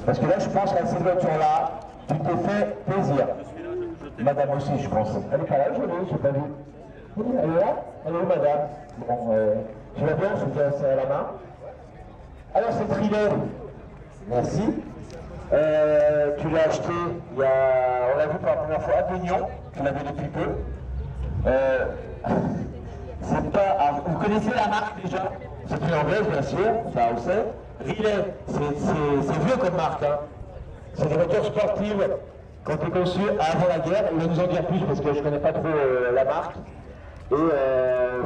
Parce que là, je pense qu'à cette voiture-là, tu t'es fait plaisir. Madame aussi, je pense. Elle est pas là, je l'ai pas vu. Oui, elle est là? Elle est où, madame? Bon, je la bien, je vous laisse la main. Alors, cette Riley, merci. Tu l'as acheté il y a, on l'a vu pour la première fois à Guignon, tu l'avais depuis peu. C'est pas, alors, vous connaissez la marque déjà? C'est une anglaise, bien sûr, ça on sait. Riley, c'est vieux comme marque, hein. C'est des voitures sportives qui ont été conçues avant la guerre. Il va nous en dire plus parce que je ne connais pas trop la marque. Et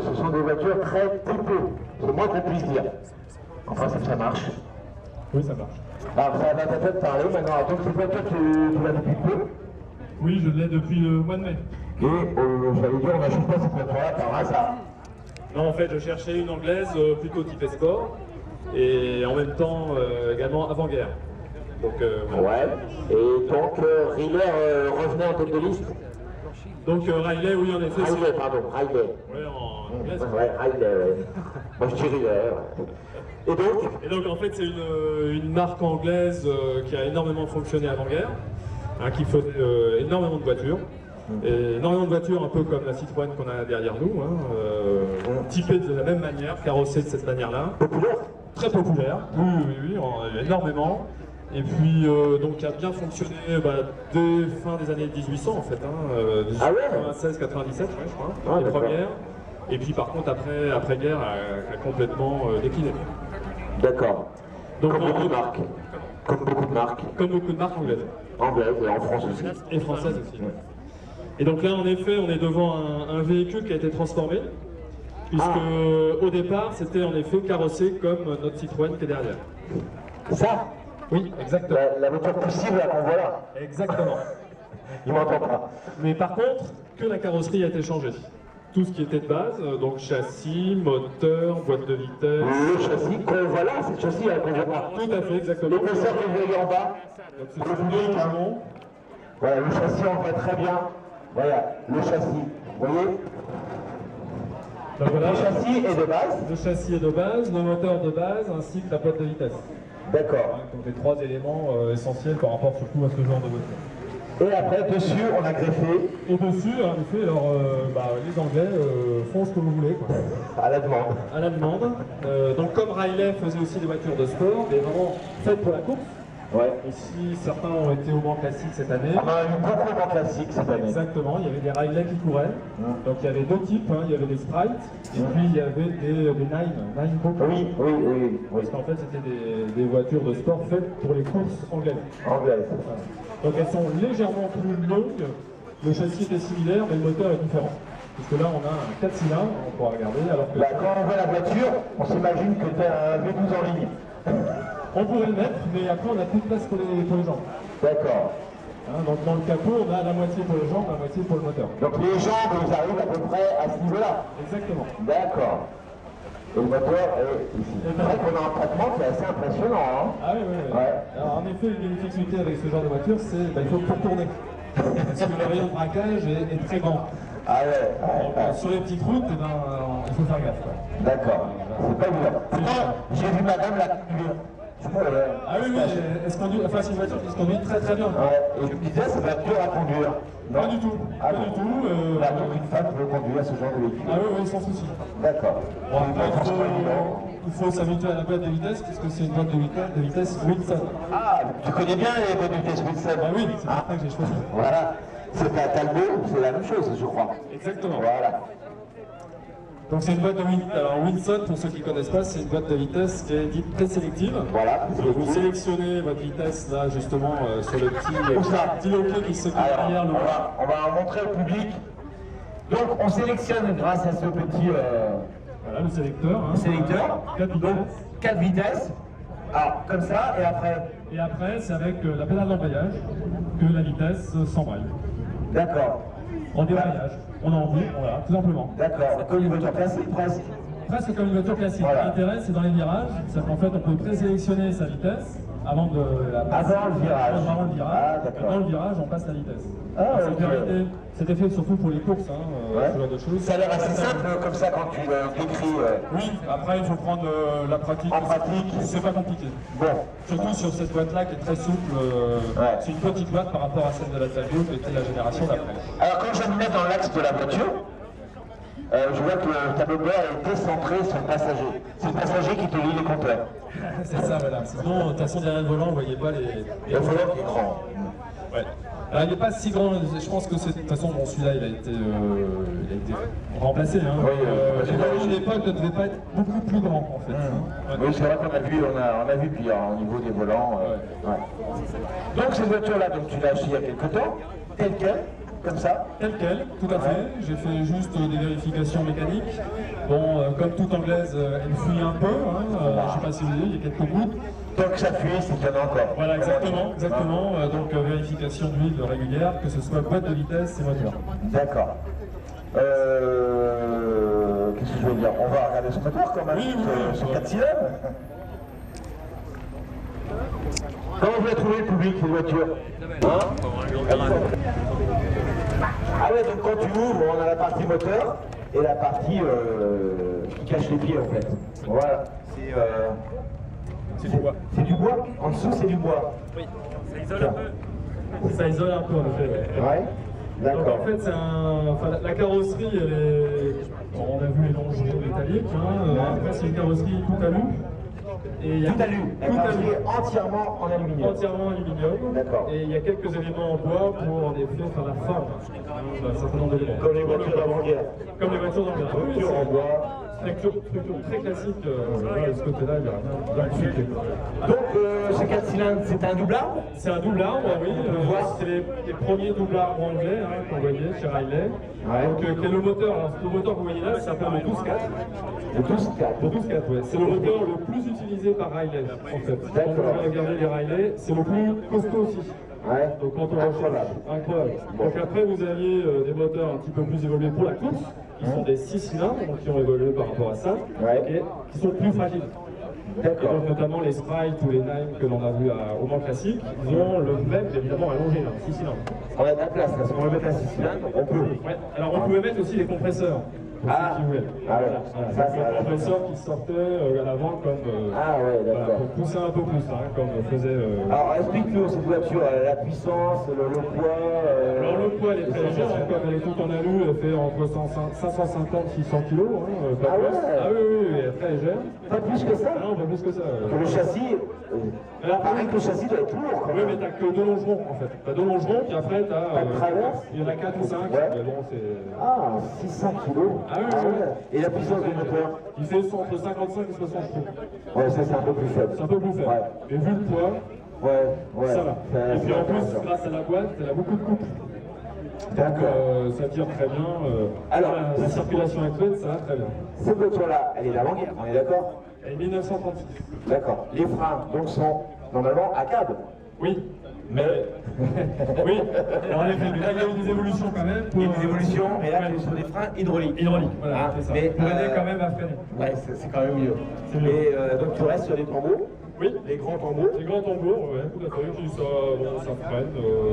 ce sont des voitures très typées, c'est le moins qu'on puisse dire. Enfin, ça marche. Oui, ça marche. Alors, ça va peut-être parler maintenant. Donc, cette voiture, tu l'as depuis peu? Oui, je l'ai depuis le mois de mai. Et j'allais dire, on n'achète pas cette voiture-là par hasard. Non, en fait, je cherchais une anglaise plutôt type sport et en même temps également avant-guerre. Donc, ouais. Et donc, Riley revenait en tête de liste? Donc, Riley, oui, en effet. Riley, pardon, Riley. Oui, en anglaise. Ouais, Riley, ouais. Moi, je dis Riley, ouais. Et donc en fait c'est une marque anglaise qui a énormément fonctionné avant-guerre, hein, qui faisait énormément de voitures, et énormément de voitures un peu comme la Citroën qu'on a derrière nous, hein, typée de la même manière, carrossée de cette manière-là. Populaire? Très populaire, oui, énormément. Et puis donc qui a bien fonctionné dès fin des années 1800 en fait, hein, 96, 97 je crois, les premières. Et puis par contre après-guerre a complètement décliné. D'accord. Comme beaucoup de marques. Comme beaucoup de marques. Comme beaucoup de marques anglaises. Anglaises et en France aussi. Et françaises aussi. Ouais. Et donc là en effet on est devant un véhicule qui a été transformé, puisque au départ c'était en effet carrossé comme notre Citroën qui est derrière. Ça? Oui, exactement. La voiture possible qu'on voit là. Exactement. Il m'entend pas. Mais par contre, que la carrosserie a été changée. Tout ce qui était de base, donc châssis, moteur, boîte de vitesse. Le châssis qu'on voit là, c'est le châssis qu'on voit là. Tout à fait, exactement. L'épaisseur que vous voyez en bas. Donc c'est le pignon. Voilà, le châssis on voit très bien. Voilà, le châssis. Vous voyez? Donc voilà, le châssis est de base. Le châssis est de base, le moteur de base, ainsi que la boîte de vitesse. D'accord. Donc les trois éléments essentiels par rapport surtout à ce genre de voiture. Et après, dessus, on a greffé. Et dessus, en effet, alors, les Anglais font ce que vous voulez, quoi. À la demande. À la demande. Donc comme Riley faisait aussi des voitures de sport, mais vraiment faites pour la course. Ouais. Ici, certains ont été au Mans Classique cette année. On a eu beaucoup de Mans Classique cette année. Exactement, il y avait des Riley qui couraient. Donc il y avait deux types, hein. Il y avait des Sprite, et puis il y avait des Nine Popo. Oui. Parce qu'en fait, c'était des voitures de sport faites pour les courses anglaises. Anglaises. Voilà. Donc elles sont légèrement plus longues, le châssis était similaire, mais le moteur est différent. Parce que là, on a un 4 cylindres, on pourra regarder, alors que... Quand on voit la voiture, on s'imagine que tu as un V12 en ligne. On pourrait le mettre, mais après, on n'a plus de place pour les jambes. D'accord. Hein, donc dans le capot, on a la moitié pour les jambes, la moitié pour le moteur. Donc les jambes, ils arrivent à peu près à ce niveau-là. Exactement. D'accord. Et le moteur est ici. C'est vrai qu'on a un traitement qui est assez impressionnant. Hein. Ah oui. Alors en effet, une difficulté avec ce genre de voiture, c'est qu'il faut pour tourner. Parce que le rayon de braquage est très grand. Ah ouais. Donc, sur les petites routes, il faut faire gaffe. D'accord. C'est pas évident. J'ai vu madame la conduire. Ah oui, c'est une voiture qui se conduit très très bien. Ouais. Et je me disais, ça va être dur à conduire. Non. Pas du tout. Pas du tout. Donc une femme peut conduire ce genre de véhicule. Ah oui, sans souci. D'accord. Bon, il faut s'habituer à la boîte de vitesse, puisque c'est une boîte de vitesse Wilson. Ah, tu connais bien les boîtes de vitesse Wilson? Ah oui, c'est pour ça que j'ai choisi. Voilà. C'est à Talbot, c'est la même chose, je crois. Exactement. Voilà. Donc c'est une boîte de vitesse. Alors Wilson, pour ceux qui ne connaissent pas, c'est une boîte de vitesse qui est dite présélective. Voilà. Donc vous sélectionnez votre vitesse là justement sur le petit loquet qui se trouve derrière le... On va en montrer au public. Donc on sélectionne grâce à ce petit voilà le sélecteur. Hein, sélecteur. 4 vitesses. Alors comme ça et après. Et après c'est avec la pédale d'embrayage que la vitesse s'embraye. D'accord. En débrayage. On en envie, voilà, tout simplement. D'accord, comme une voiture classique, presque. Presque comme une voiture classique. Voilà. L'intérêt, c'est dans les virages, c'est qu'en fait, on peut présélectionner sa vitesse avant de la passer. Avant le virage. Avant le virage. Ah, d'accord. Dans le virage, on passe la vitesse. Ah, Cette ok. vérité, c'était fait surtout pour les courses, Ouais. ce genre de choses. Ça a l'air assez simple comme ça quand tu décris. Oui, après il faut prendre la pratique. En pratique. C'est pas compliqué. Bon, Surtout sur cette boîte-là qui est très souple. Ouais. C'est une petite boîte par rapport à celle de la Tabio qui était la génération d'après. alors quand je vais me mettre dans l'axe de la voiture, je vois que le tableau de bord est décentré sur le passager. C'est le passager qui te lit les compteurs. C'est ça, voilà. Sinon, de toute façon, derrière le volant, vous voyez pas les Le volant qui est grand. Ouais. Alors, il n'est pas si grand, je pense que c'est. De toute façon, bon, celui-là, il a été remplacé. Hein. Oui, les volants de l'époque ne devaient pas être beaucoup plus grands, en fait. Ouais. Oui, c'est vrai qu'on a vu, on a vu puis au niveau des volants. Ouais. Donc cette voiture-là, donc tu l'as achetée il y a quelque temps, telle quelle, comme ça. Tel quel, tout à fait. J'ai fait juste des vérifications mécaniques. Bon, comme toute anglaise, elle fuit un peu. Je ne sais pas si vous avez vu, il y a quelques gouttes. Tant que ça fuit, c'est qu'il y en a encore. Voilà, exactement. Donc, vérification d'huile régulière, que ce soit boîte de vitesse et moteur. D'accord. Qu'est-ce que je veux dire? On va regarder son moteur quand même, Oui, oui, sur oui. 4 cylindres. Comment vous l'avez trouvé le public, cette voiture? Ah ouais, donc quand tu ouvres, on a la partie moteur et la partie qui cache les pieds en fait. Voilà. C'est du bois. C'est du bois. En dessous, c'est du bois. Oui, ça isole un peu. Ça isole un peu, en effet. Ouais. Donc D'accord. en fait, la carrosserie, elle est. Bon, on a vu les longeons métalliques. Après, c'est une carrosserie tout alu. Et il y a Tout alu. La tout carrosserie alu. est entièrement en aluminium. Entièrement aluminium. D'accord. Et il y a quelques éléments en bois pour en effet faire la forme d'un certain nombre d'éléments. Comme les voitures d'avant-guerre. Comme les voitures d'avant-guerre. Oui, Voiture en bois. structure très classique. Voilà, de ce côté-là, il y a rien de compliqué. Donc, ce 4 cylindres, c'est un double arbre. C'est un double arbre, oui. C'est les premiers double arbres anglais qu'on voyait chez Riley. Ouais. Donc, quel est le moteur? Alors, le moteur que vous voyez là, ça s'appelle le 12.4. Le 12-4. Le 12.4, ouais. C'est le moteur le plus utilisé par Riley, en fait. Quand D'accord. vous regardez les Riley, c'est le plus costaud aussi. Ouais. Donc, quand on Incroyable. Incroyable. Donc, après, vous aviez des moteurs un petit peu plus évolués pour la course, qui sont des 6 cylindres, donc qui ont évolué par rapport à ça, Ouais. et qui sont plus fragiles. Et D'accord. donc notamment les Sprite ou les Nine que l'on a vu au Mans classique, ils ont le même évidemment allongé, 6 cylindres. On a de la place, là. Si on veut mettre un 6 cylindres, on peut. Ouais. Alors on pouvait mettre aussi les compresseurs. Pour Ah. ceux qui voulaient. Ah ouais. Voilà. Ça, Donc, les compresseurs qui sortaient à l'avant comme Ah ouais, voilà, d'accord. pour pousser un peu plus, comme faisait. Alors, explique-nous cette voiture, la puissance, le poids. Alors le poids elle est très légère, comme elle est toute en alu, elle fait entre 550 et 600 kg. Pas Ah plus. ouais. Ah oui, elle est très légère. Pas plus que ça. Ah non, pas plus que ça. Que le châssis, Alors, pareil que le châssis doit être lourd quand Oui, mais même. t'as que 2 longerons en fait. T'as 2 longerons, puis après t'as. Pas de traverse. Il y en a 4 ou 5. Ouais. Mais bon, c'est. Ah, 600 kilos. Ah oui, oui. ouais. Et la puissance du moteur? Il fait entre 55 et 60 chevaux. Ouais, ça c'est un peu plus faible. C'est un peu plus faible. Ouais. Mais vu le poids, Ouais. ça va. Et puis en plus, intéressant. grâce à la boîte, elle a beaucoup de couple. D'accord. Ça tire très bien. Alors, la circulation actuelle, ça va très bien. Cette voiture-là, elle est d'avant-guerre, on est d'accord? Elle est 1936. D'accord. Les freins, donc, sont normalement à câble. Oui. Mais. oui. Alors, en effet, mais là, il y a eu des évolutions quand même. Il y a des évolutions, et là, on est sur des freins hydrauliques. Hydraulique, voilà, Ah, c'est ça. mais, Pour aider quand même à freiner. Ouais, c'est quand même mieux. C'est mieux. Et donc, tu restes sur les tambours, Oui. les grands tambours. Les grands tambours, ouais, tout à fait. Puis ça, bon, ça freine,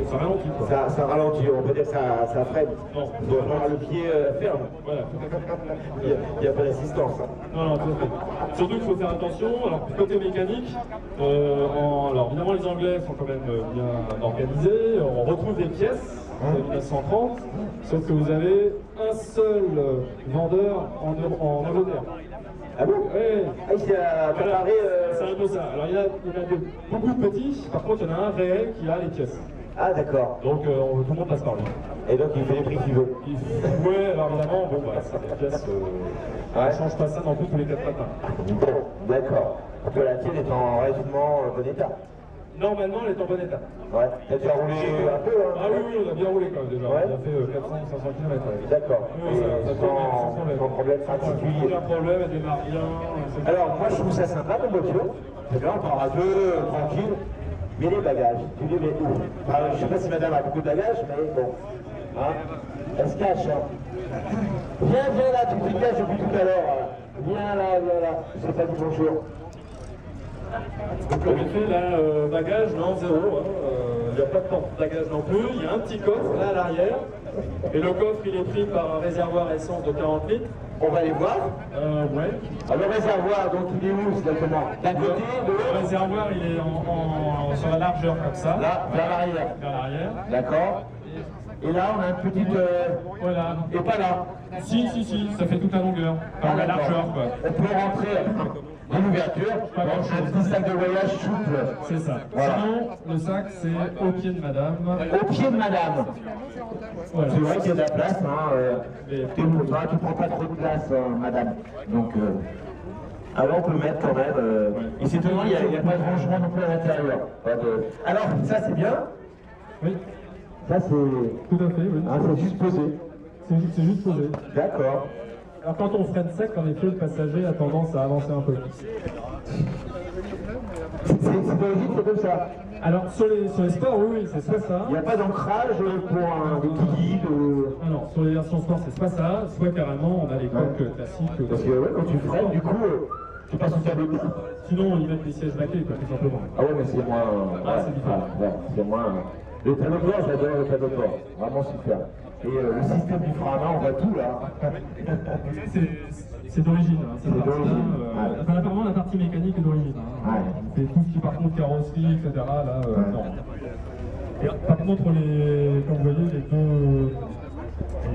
ça ralentit quoi. Ça ralentit, on peut dire que ça freine. Non. On doit avoir le pied ferme. Voilà, tout à fait. Il n'y a pas d'assistance. Hein. Non, tout à fait. Surtout qu'il faut faire attention. Alors, côté mécanique, alors évidemment, les Anglais sont quand même bien organisés. On retrouve des pièces de 1930, sauf que vous avez un seul vendeur en Angleterre. Ah bon? Ouais. Ah, il s'est préparé. C'est un peu ça. Alors, il y en a beaucoup de petits. Par contre, il y en a un réel qui a les pièces. Ah, d'accord. Donc, tout le monde passe par lui. Et donc, il fait les prix qu'il veut. Ouais, alors évidemment, bon, bah, c'est des pièces. On ne change pas ça non plus tous les 4 matins. Bon, d'accord. Donc, la tienne est en relativement bon état. Normalement, elle est en bon état. Ouais. T'as déjà roulé un peu, hein? Ah oui, on a bien roulé quand même déjà. Ouais. On a fait 400-500 km. Ouais. D'accord. Oui, ça tourne bien, sans problème. Sans problème particulier. Aucun problème, elle démarre bien. Alors, moi, je trouve ça sympa comme voiture. C'est bien, on part à deux, tranquille. Mais les bagages, tu les mets où? Enfin, je sais pas si madame a beaucoup de bagages, mais bon. Hein? Elle se cache, hein. Viens là, tu te caches depuis tout à l'heure. Viens là. Je sais pas dit bonjour. Donc en effet, là, bagage, non, zéro. Il n'y a pas de porte-bagages non plus. Il y a un petit coffre là à l'arrière. Et le coffre, il est pris par un réservoir essence de 40 litres. On va aller voir. Ouais. Alors, le réservoir, donc il est où exactement? D'un côté, de Le l'autre? réservoir, il est sur la largeur comme ça. Là, vers l'arrière. Vers l'arrière. D'accord. Et là, on a une petite... Voilà. Et pas là. Si, ça fait toute la longueur. Enfin, la d'accord. largeur, quoi. On peut rentrer dans l'ouverture, dans un petit sac de voyage souple. C'est ça. Voilà. Sinon, le sac, c'est au pied de madame. Au pied de madame. Voilà. C'est vrai qu'il y a de la place, hein. Tu prends pas trop de place, madame. Donc, alors on peut mettre quand même. Et c'est étonnant, il n'y a pas de rangement non plus à l'intérieur. Alors, ça c'est bien. Oui, Ça c'est. tout à fait, oui. Ah, c'est juste posé. C'est juste posé. D'accord. Alors quand on freine sec, en effet, le passager a tendance à avancer un peu. C'est d'origine, c'est comme ça. Alors sur les sports, oui, c'est soit ça. Il n'y a pas d'ancrage pour des guides. Alors sur les versions sport, c'est soit ça, soit carrément on a les coques classiques. Parce que ouais, quand tu freines, du coup, tu passes au câble. Sinon, ils mettent des sièges baquets, quoi, tout simplement. Ah ouais, mais c'est moins. C'est différent. Ouais, c'est moins. Le tableau de bord, j'adore le tableau de bord. Vraiment super. Et le système du frein à main, on voit tout là. C'est d'origine. Hein, C'est d'origine. Enfin, apparemment, la partie mécanique est d'origine. Hein. Ouais. C'est tout ce qui, par contre, carrosserie, etc. Là, non. Et, par contre, comme vous voyez,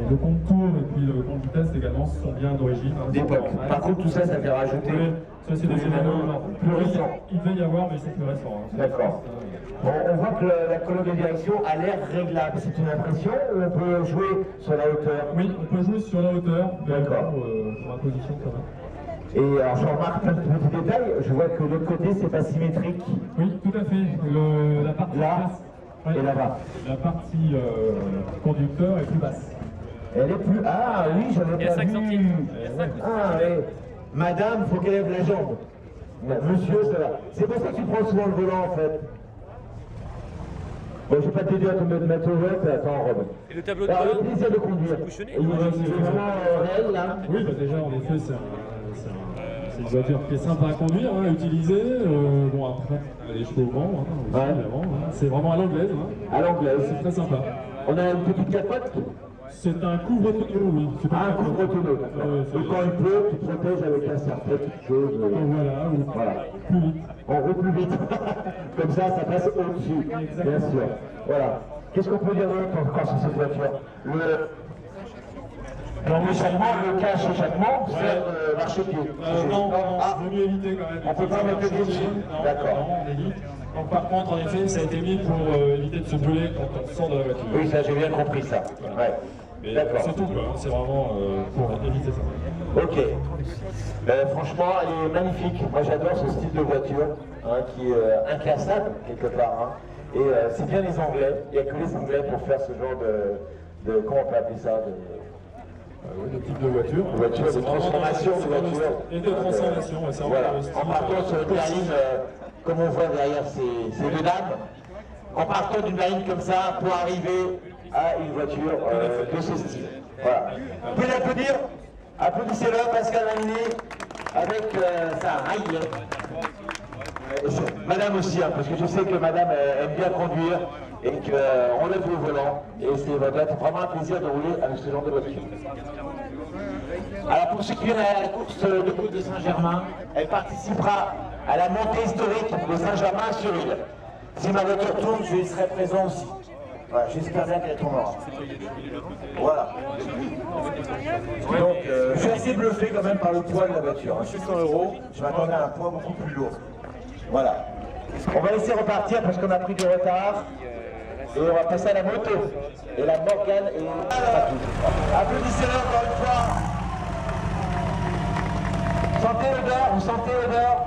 le contour et puis le compte vitesse également sont bien d'origine. Hein, D'époque. Par contre, tout ça, ça fait rajouter. Oui, ça c'est des éléments plus récents. Il devait y avoir, mais c'est plus récent. Hein. D'accord. Bon, on voit que la colonne de direction a l'air réglable. C'est une impression ou on peut jouer sur la hauteur? Oui, on peut jouer sur la hauteur, d'accord. Pour la position quand même. Et alors, je remarque plein de petits détails. Je vois que l'autre côté, c'est pas symétrique. Oui, tout à fait. La partie là ouais, et là-bas. La partie conducteur est plus basse. Elle est plus. Ah oui, j'en ai pas vu. Ah oui. Madame, faut qu'elle lève la jambe. Monsieur, ça va. C'est pour ça que tu prends souvent le volant en fait. Bon, je vais pas t'aider à te mettre au volant, attends en robe. Et le tableau de Alors, bord, le plaisir de conduire. bouchonné, Il est vraiment réel là. Oui, bah déjà, en effet, c'est une voiture qui est sympa à conduire, hein, à utiliser. Bon, après, elle a des chevaux au vent, hein, aussi, Ouais. évidemment, hein. C'est vraiment à l'anglaise. Hein. À l'anglaise. C'est très sympa. On a une petite capote. C'est un couvre-tonneau, oui. C'est pas Ah, un couvre-tonneau. c'est- Et quand il pleut, tu te protèges avec un serre-tête, quelque chose. Voilà, oui. Voilà. Plus vite. On roule plus vite. Comme ça passe au-dessus. Bien sûr. Voilà. Qu'est-ce qu'on peut dire d'autre encore sur cette voiture? Alors, l'échappement, le cache échappement, c'est marchepied. Non, Ah, vaut mieux éviter quand même. on peut pas mettre le pied dessus. D'accord. Non, on évite. Donc par contre, en effet, ça a été mis pour éviter de se brûler quand on sort de la voiture. Oui, ça, j'ai bien compris ça. Ouais. Mais D'accord. c'est tout, quoi. C'est vraiment pour éviter ça. Ok. Franchement, elle est magnifique. Moi, j'adore ce style de voiture, hein, qui est inclassable quelque part. Hein. Et c'est bien les Anglais. Il n'y a que les Anglais pour faire ce genre de comment on peut appeler ça, Oui, le type de voiture. de transformation de voiture. Et de transformation, ouais, c'est Voilà. vraiment le style. En partant sur une berline, comme on voit derrière ces deux dames, en partant d'une berline comme ça pour arriver à une voiture de ce style. Voilà. Vous pouvez l'applaudir? Applaudissez-le, Pascal Lamini, avec sa raille. Madame aussi, hein, parce que je sais que madame aime bien conduire et qu'on lève le volant. Et c'est vraiment un plaisir de rouler avec ce genre de voiture. Alors pour ceux qui viennent à la course de Côte de Saint-Germain, elle participera à la montée historique de Saint-Germain-sur-Île. Si ma voiture tourne, je y serai présent aussi. Voilà, j'espère bien qu'elle tournera. Voilà. Donc, je suis assez bluffé quand même par le poids de la voiture. Hein. 600 €, je m'attendais à un poids beaucoup plus lourd. Voilà. On va laisser repartir parce qu'on a pris du retard. Et on va passer à la moto. Et la Morgane et applaudissez-le encore une fois. Sentez l'odeur, vous sentez l'odeur.